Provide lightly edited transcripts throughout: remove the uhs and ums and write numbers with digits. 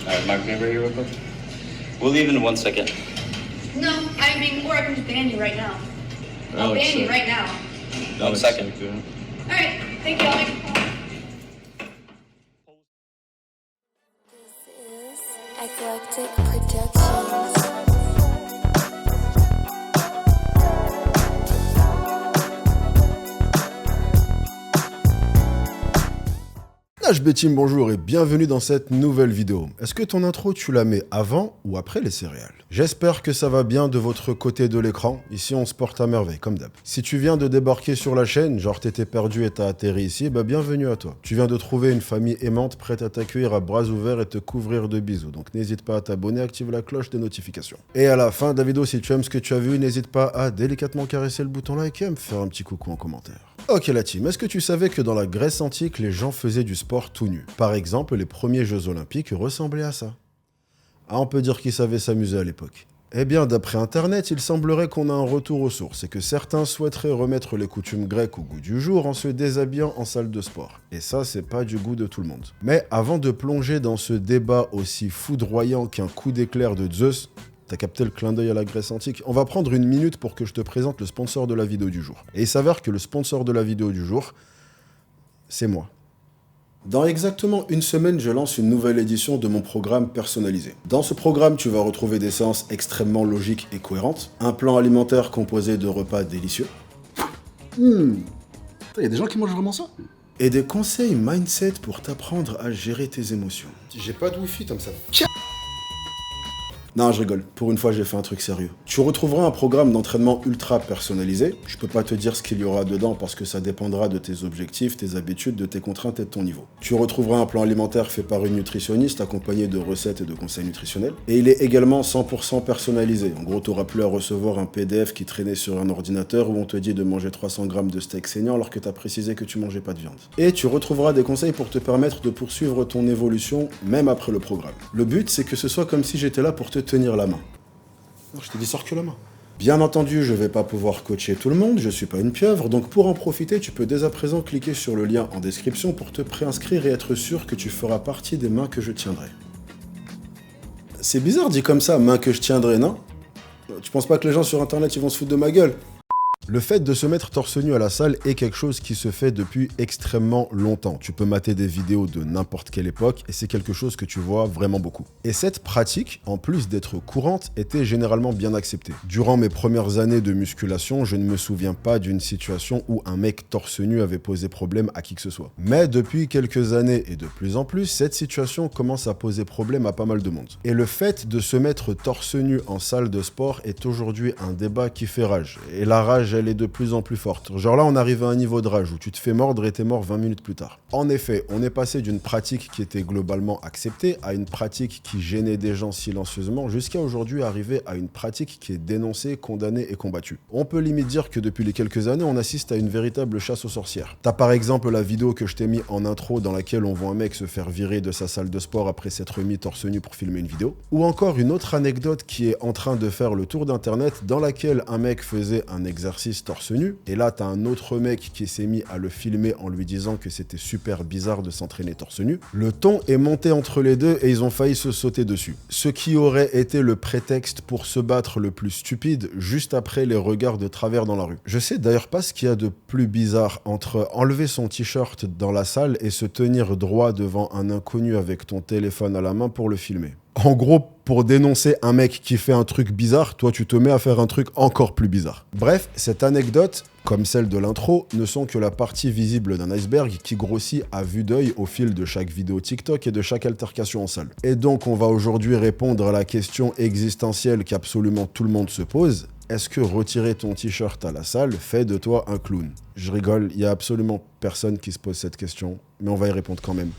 Alright, Mark, can you ready real quick? We'll leave in 1 second. No, I mean, or I can just ban you right now. I'll ban you right now. 1 second. Alright, thank you, I'll make a call. This is Eclectic Productions. HB Team, bonjour et bienvenue dans cette nouvelle vidéo. Est-ce que ton intro tu la mets avant ou après les céréales? J'espère que ça va bien de votre côté de l'écran. Ici on se porte à merveille comme d'hab. Si tu viens de débarquer sur la chaîne, genre t'étais perdu et t'as atterri ici, bah bienvenue à toi. Tu viens de trouver une famille aimante prête à t'accueillir à bras ouverts et te couvrir de bisous. Donc n'hésite pas à t'abonner, active la cloche des notifications. Et à la fin de la vidéo, si tu aimes ce que tu as vu, n'hésite pas à délicatement caresser le bouton like et à me faire un petit coucou en commentaire. Ok la team, est-ce que tu savais que dans la Grèce antique, les gens faisaient du sport tout nu? Par exemple, les premiers Jeux Olympiques ressemblaient à ça. Ah, on peut dire qu'ils savaient s'amuser à l'époque. Eh bien, d'après Internet, il semblerait qu'on a un retour aux sources et que certains souhaiteraient remettre les coutumes grecques au goût du jour en se déshabillant en salle de sport. Et ça, c'est pas du goût de tout le monde. Mais avant de plonger dans ce débat aussi foudroyant qu'un coup d'éclair de Zeus, t'as capté le clin d'œil à la Grèce antique? On va prendre une minute pour que je te présente le sponsor de la vidéo du jour. Et il s'avère que le sponsor de la vidéo du jour, c'est moi. Dans exactement une semaine, je lance une nouvelle édition de mon programme personnalisé. Dans ce programme, tu vas retrouver des séances extrêmement logiques et cohérentes, un plan alimentaire composé de repas délicieux. Il y a des gens qui mangent vraiment ça? Et des conseils mindset pour t'apprendre à gérer tes émotions. J'ai pas de wifi comme ça. Non, je rigole. Pour une fois, j'ai fait un truc sérieux. Tu retrouveras un programme d'entraînement ultra personnalisé. Je peux pas te dire ce qu'il y aura dedans parce que ça dépendra de tes objectifs, tes habitudes, de tes contraintes et de ton niveau. Tu retrouveras un plan alimentaire fait par une nutritionniste accompagné de recettes et de conseils nutritionnels. Et il est également 100% personnalisé. En gros, tu n'auras plus à recevoir un PDF qui traînait sur un ordinateur où on te dit de manger 300 grammes de steak saignant alors que tu as précisé que tu mangeais pas de viande. Et tu retrouveras des conseils pour te permettre de poursuivre ton évolution même après le programme. Le but, c'est que ce soit comme si j'étais là pour te tenir la main. Non, je t'ai dit sors que la main. Bien entendu, je vais pas pouvoir coacher tout le monde, je suis pas une pieuvre, donc pour en profiter, tu peux dès à présent cliquer sur le lien en description pour te préinscrire et être sûr que tu feras partie des mains que je tiendrai. C'est bizarre dit comme ça, mains que je tiendrai, non? Tu penses pas que les gens sur internet ils vont se foutre de ma gueule? Le fait de se mettre torse nu à la salle est quelque chose qui se fait depuis extrêmement longtemps. Tu peux mater des vidéos de n'importe quelle époque et c'est quelque chose que tu vois vraiment beaucoup. Et cette pratique, en plus d'être courante, était généralement bien acceptée. Durant mes premières années de musculation, je ne me souviens pas d'une situation où un mec torse nu avait posé problème à qui que ce soit. Mais depuis quelques années et de plus en plus, cette situation commence à poser problème à pas mal de monde. Et le fait de se mettre torse nu en salle de sport est aujourd'hui un débat qui fait rage. Et la rage, elle est de plus en plus forte. Genre là, on arrive à un niveau de rage où tu te fais mordre et t'es mort 20 minutes plus tard. En effet, on est passé d'une pratique qui était globalement acceptée à une pratique qui gênait des gens silencieusement jusqu'à aujourd'hui arriver à une pratique qui est dénoncée, condamnée et combattue. On peut limite dire que depuis les quelques années, on assiste à une véritable chasse aux sorcières. T'as par exemple la vidéo que je t'ai mis en intro dans laquelle on voit un mec se faire virer de sa salle de sport après s'être mis torse nu pour filmer une vidéo. Ou encore une autre anecdote qui est en train de faire le tour d'internet dans laquelle un mec faisait un exercice torse nu, et là t'as un autre mec qui s'est mis à le filmer en lui disant que c'était super bizarre de s'entraîner torse nu. Le ton est monté entre les deux et ils ont failli se sauter dessus. Ce qui aurait été le prétexte pour se battre le plus stupide juste après les regards de travers dans la rue. Je sais d'ailleurs pas ce qu'il y a de plus bizarre entre enlever son t-shirt dans la salle et se tenir droit devant un inconnu avec ton téléphone à la main pour le filmer. En gros, pour dénoncer un mec qui fait un truc bizarre, toi tu te mets à faire un truc encore plus bizarre. Bref, cette anecdote, comme celle de l'intro, ne sont que la partie visible d'un iceberg qui grossit à vue d'œil au fil de chaque vidéo TikTok et de chaque altercation en salle. Et donc on va aujourd'hui répondre à la question existentielle qu'absolument tout le monde se pose. Est-ce que retirer ton t-shirt à la salle fait de toi un clown? Je rigole, il y a absolument personne qui se pose cette question, mais on va y répondre quand même.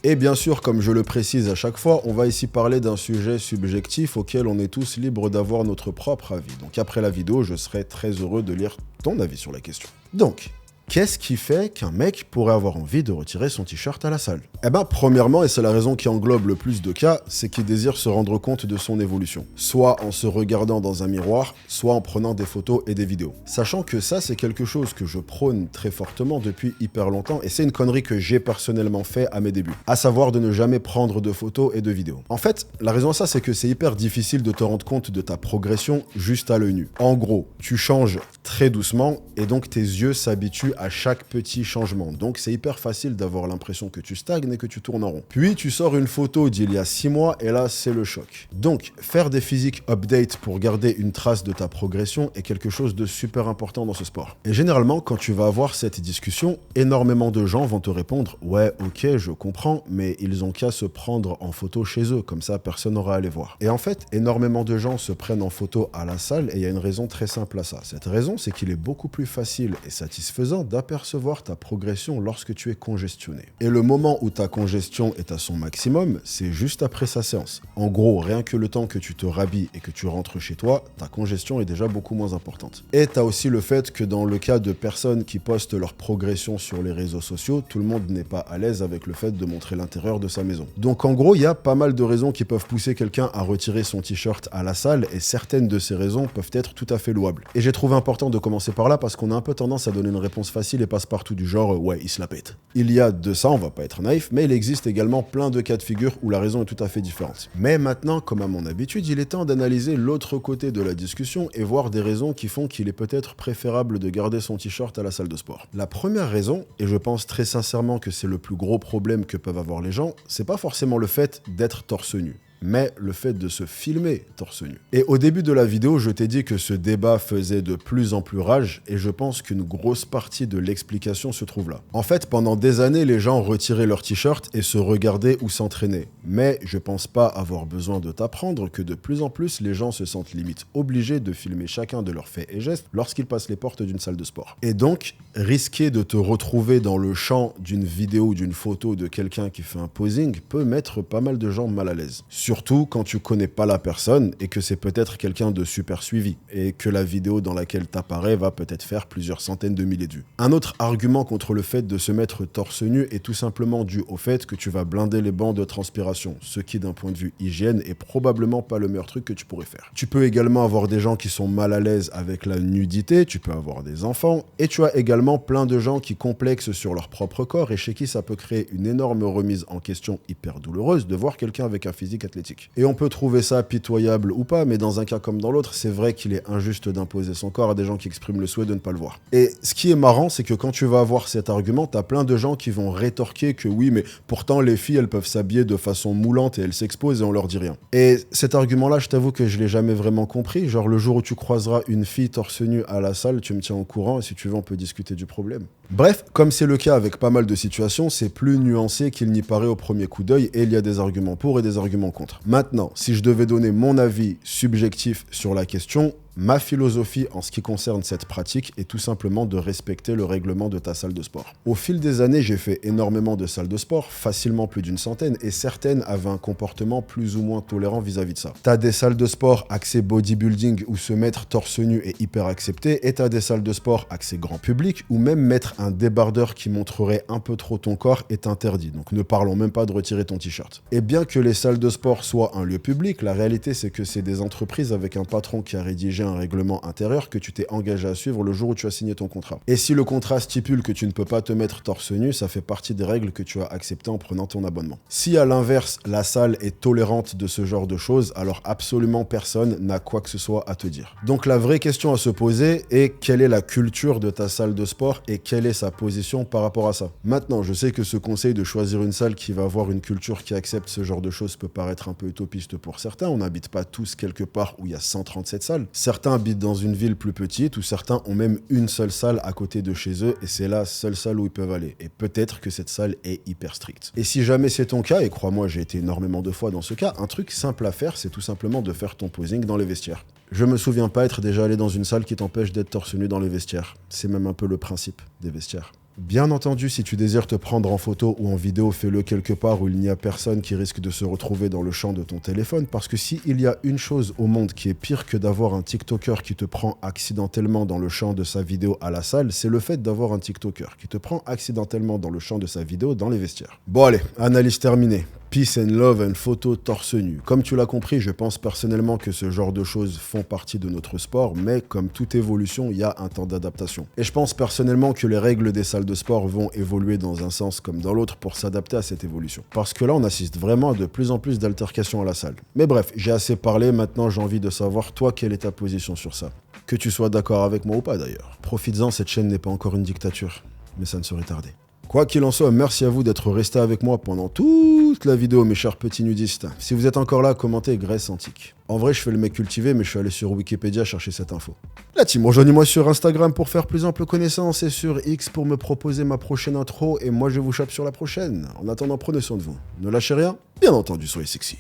Et bien sûr, comme je le précise à chaque fois, on va ici parler d'un sujet subjectif auquel on est tous libres d'avoir notre propre avis. Donc après la vidéo, je serai très heureux de lire ton avis sur la question. Donc, Qu'est-ce qui fait qu'un mec pourrait avoir envie de retirer son t-shirt à la salle? Eh ben, premièrement, et c'est la raison qui englobe le plus de cas, c'est qu'il désire se rendre compte de son évolution. Soit en se regardant dans un miroir, soit en prenant des photos et des vidéos. Sachant que ça, c'est quelque chose que je prône très fortement depuis hyper longtemps, et c'est une connerie que j'ai personnellement fait à mes débuts. À savoir de ne jamais prendre de photos et de vidéos. En fait, la raison à ça, c'est que c'est hyper difficile de te rendre compte de ta progression juste à l'œil nu. En gros, tu changes très doucement, et donc tes yeux s'habituent à chaque petit changement. Donc c'est hyper facile d'avoir l'impression que tu stagnes et que tu tournes en rond. Puis tu sors une photo d'il y a 6 mois et là c'est le choc. Donc faire des physiques updates pour garder une trace de ta progression est quelque chose de super important dans ce sport. Et généralement quand tu vas avoir cette discussion, énormément de gens vont te répondre « Ouais, ok, je comprends, mais ils ont qu'à se prendre en photo chez eux, comme ça personne n'aura à les voir. » Et en fait, énormément de gens se prennent en photo à la salle et il y a une raison très simple à ça. Cette raison, c'est qu'il est beaucoup plus facile et satisfaisant d'apercevoir ta progression lorsque tu es congestionné. Et le moment où ta congestion est à son maximum, c'est juste après sa séance. En gros, rien que le temps que tu te rhabilles et que tu rentres chez toi, ta congestion est déjà beaucoup moins importante. Et tu as aussi le fait que dans le cas de personnes qui postent leur progression sur les réseaux sociaux, tout le monde n'est pas à l'aise avec le fait de montrer l'intérieur de sa maison. Donc en gros, il y a pas mal de raisons qui peuvent pousser quelqu'un à retirer son t-shirt à la salle et certaines de ces raisons peuvent être tout à fait louables. Et j'ai trouvé important de commencer par là parce qu'on a un peu tendance à donner une réponse facile et passe-partout du genre « ouais, il se la pète ». Il y a de ça, on va pas être naïf, mais il existe également plein de cas de figure où la raison est tout à fait différente. Mais maintenant, comme à mon habitude, il est temps d'analyser l'autre côté de la discussion et voir des raisons qui font qu'il est peut-être préférable de garder son t-shirt à la salle de sport. La première raison, et je pense très sincèrement que c'est le plus gros problème que peuvent avoir les gens, c'est pas forcément le fait d'être torse nu, mais le fait de se filmer torse nu. Et au début de la vidéo, je t'ai dit que ce débat faisait de plus en plus rage, et je pense qu'une grosse partie de l'explication se trouve là. En fait, pendant des années, les gens retiraient leur t-shirt et se regardaient ou s'entraînaient. Mais je pense pas avoir besoin de t'apprendre que de plus en plus, les gens se sentent limite obligés de filmer chacun de leurs faits et gestes lorsqu'ils passent les portes d'une salle de sport. Et donc, risquer de te retrouver dans le champ d'une vidéo ou d'une photo de quelqu'un qui fait un posing peut mettre pas mal de gens mal à l'aise. Surtout quand tu connais pas la personne et que c'est peut-être quelqu'un de super suivi et que la vidéo dans laquelle t'apparais va peut-être faire plusieurs centaines de milliers de vues. Un autre argument contre le fait de se mettre torse nu est tout simplement dû au fait que tu vas blinder les bancs de transpiration, ce qui d'un point de vue hygiène est probablement pas le meilleur truc que tu pourrais faire. Tu peux également avoir des gens qui sont mal à l'aise avec la nudité, tu peux avoir des enfants et tu as également plein de gens qui complexent sur leur propre corps et chez qui ça peut créer une énorme remise en question hyper douloureuse de voir quelqu'un avec un physique athlétique. Et on peut trouver ça pitoyable ou pas, mais dans un cas comme dans l'autre, c'est vrai qu'il est injuste d'imposer son corps à des gens qui expriment le souhait de ne pas le voir. Et ce qui est marrant, c'est que quand tu vas avoir cet argument, t'as plein de gens qui vont rétorquer que oui, mais pourtant les filles, elles peuvent s'habiller de façon moulante et elles s'exposent et on leur dit rien. Et cet argument-là, je t'avoue que je l'ai jamais vraiment compris. Genre le jour où tu croiseras une fille torse nu à la salle, tu me tiens au courant et si tu veux, on peut discuter du problème. Bref, comme c'est le cas avec pas mal de situations, c'est plus nuancé qu'il n'y paraît au premier coup d'œil et il y a des arguments pour et des arguments contre. Maintenant, si je devais donner mon avis subjectif sur la question, ma philosophie en ce qui concerne cette pratique est tout simplement de respecter le règlement de ta salle de sport. Au fil des années, j'ai fait énormément de salles de sport, facilement plus d'une centaine, et certaines avaient un comportement plus ou moins tolérant vis-à-vis de ça. T'as des salles de sport axées bodybuilding où se mettre torse nu est hyper accepté, et t'as des salles de sport axées grand public où même mettre un débardeur qui montrerait un peu trop ton corps est interdit. Donc ne parlons même pas de retirer ton t-shirt. Et bien que les salles de sport soient un lieu public, la réalité c'est que c'est des entreprises avec un patron qui a rédigé un règlement intérieur que tu t'es engagé à suivre le jour où tu as signé ton contrat. Et si le contrat stipule que tu ne peux pas te mettre torse nu, ça fait partie des règles que tu as acceptées en prenant ton abonnement. Si à l'inverse, la salle est tolérante de ce genre de choses, alors absolument personne n'a quoi que ce soit à te dire. Donc la vraie question à se poser est quelle est la culture de ta salle de sport et quelle est sa position par rapport à ça. Maintenant, je sais que ce conseil de choisir une salle qui va avoir une culture qui accepte ce genre de choses peut paraître un peu utopiste pour certains. On n'habite pas tous quelque part où il y a 137 salles. Certains habitent dans une ville plus petite ou certains ont même une seule salle à côté de chez eux et c'est la seule salle où ils peuvent aller. Et peut-être que cette salle est hyper stricte. Et si jamais c'est ton cas, et crois-moi, j'ai été énormément de fois dans ce cas, un truc simple à faire, c'est tout simplement de faire ton posing dans les vestiaires. Je me souviens pas être déjà allé dans une salle qui t'empêche d'être torse nu dans les vestiaires. C'est même un peu le principe des vestiaires. Bien entendu, si tu désires te prendre en photo ou en vidéo, fais-le quelque part où il n'y a personne qui risque de se retrouver dans le champ de ton téléphone, parce que s'il y a une chose au monde qui est pire que d'avoir un TikToker qui te prend accidentellement dans le champ de sa vidéo à la salle, c'est le fait d'avoir un TikToker qui te prend accidentellement dans le champ de sa vidéo dans les vestiaires. Bon allez, analyse terminée. Peace and love and photo torse nu. Comme tu l'as compris, je pense personnellement que ce genre de choses font partie de notre sport, mais comme toute évolution, il y a un temps d'adaptation. Et je pense personnellement que les règles des salles de sport vont évoluer dans un sens comme dans l'autre pour s'adapter à cette évolution. Parce que là, on assiste vraiment à de plus en plus d'altercations à la salle. Mais bref, j'ai assez parlé, maintenant j'ai envie de savoir, toi, quelle est ta position sur ça. Que tu sois d'accord avec moi ou pas d'ailleurs. Profites-en, cette chaîne n'est pas encore une dictature, mais ça ne saurait tarder. Quoi qu'il en soit, merci à vous d'être restés avec moi pendant toute la vidéo, mes chers petits nudistes. Si vous êtes encore là, commentez Grèce antique. En vrai, je fais le mec cultivé, mais je suis allé sur Wikipédia chercher cette info. La team, rejoignez-moi sur Instagram pour faire plus ample connaissance et sur X pour me proposer ma prochaine intro. Et moi, je vous chope sur la prochaine. En attendant, prenez soin de vous. Ne lâchez rien. Bien entendu, soyez sexy.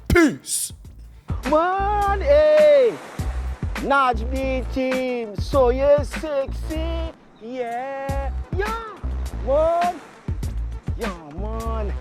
Peace! Man, hey! Naj B team, so you're sexy, yeah, yeah, man, yeah, man.